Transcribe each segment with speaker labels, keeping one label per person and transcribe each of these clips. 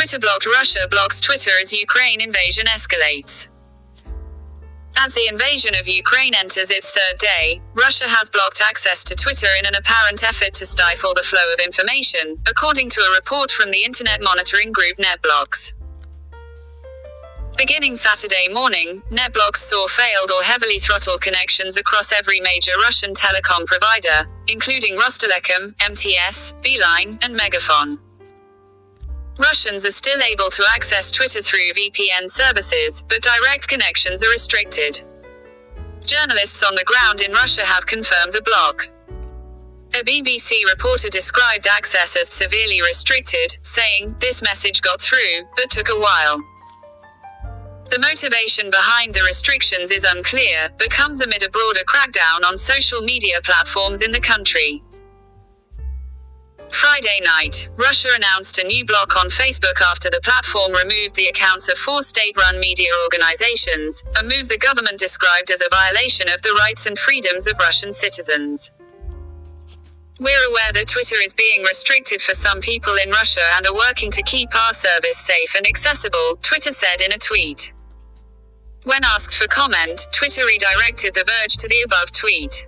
Speaker 1: Twitter blocked. Russia blocks Twitter as Ukraine invasion escalates. As the invasion of Ukraine enters its third day, Russia has blocked access to Twitter in an apparent effort to stifle the flow of information, according to a report from the internet monitoring group NetBlocks. Beginning Saturday morning, NetBlocks saw failed or heavily throttled connections across every major Russian telecom provider, including Rostelecom, MTS, Beeline, and Megafon. Russians are still able to access Twitter through VPN services, but direct connections are restricted. Journalists on the ground in Russia have confirmed the block. A BBC reporter described access as severely restricted, saying, "This message got through, but took a while." The motivation behind the restrictions is unclear, but comes amid a broader crackdown on social media platforms in the country. Friday night, Russia announced a new block on Facebook after the platform removed the accounts of 4 state-run media organizations, a move the government described as a violation of the rights and freedoms of Russian citizens. "We're aware that Twitter is being restricted for some people in Russia and are working to keep our service safe and accessible," Twitter said in a tweet. When asked for comment, Twitter redirected the Verge to the above tweet.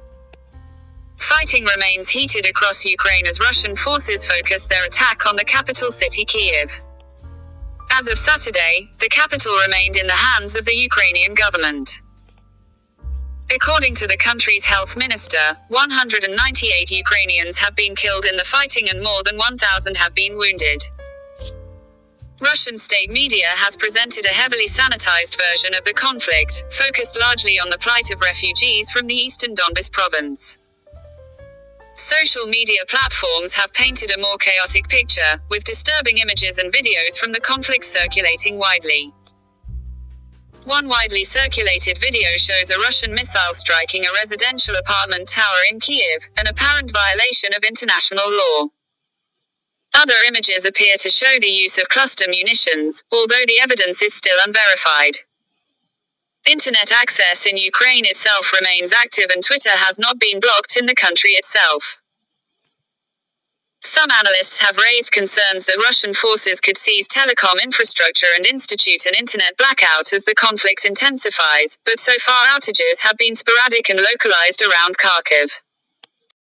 Speaker 1: Fighting remains heated across Ukraine as Russian forces focus their attack on the capital city Kyiv. As of Saturday, the capital remained in the hands of the Ukrainian government. According to the country's health minister, 198 Ukrainians have been killed in the fighting and more than 1,000 have been wounded. Russian state media has presented a heavily sanitized version of the conflict, focused largely on the plight of refugees from the eastern Donbas province. Social media platforms have painted a more chaotic picture, with disturbing images and videos from the conflict circulating widely. One widely circulated video shows a Russian missile striking a residential apartment tower in Kyiv, an apparent violation of international law. Other images appear to show the use of cluster munitions, although the evidence is still unverified. Internet access in Ukraine itself remains active and Twitter has not been blocked in the country itself. Some analysts have raised concerns that Russian forces could seize telecom infrastructure and institute an internet blackout as the conflict intensifies, but so far outages have been sporadic and localized around Kharkiv.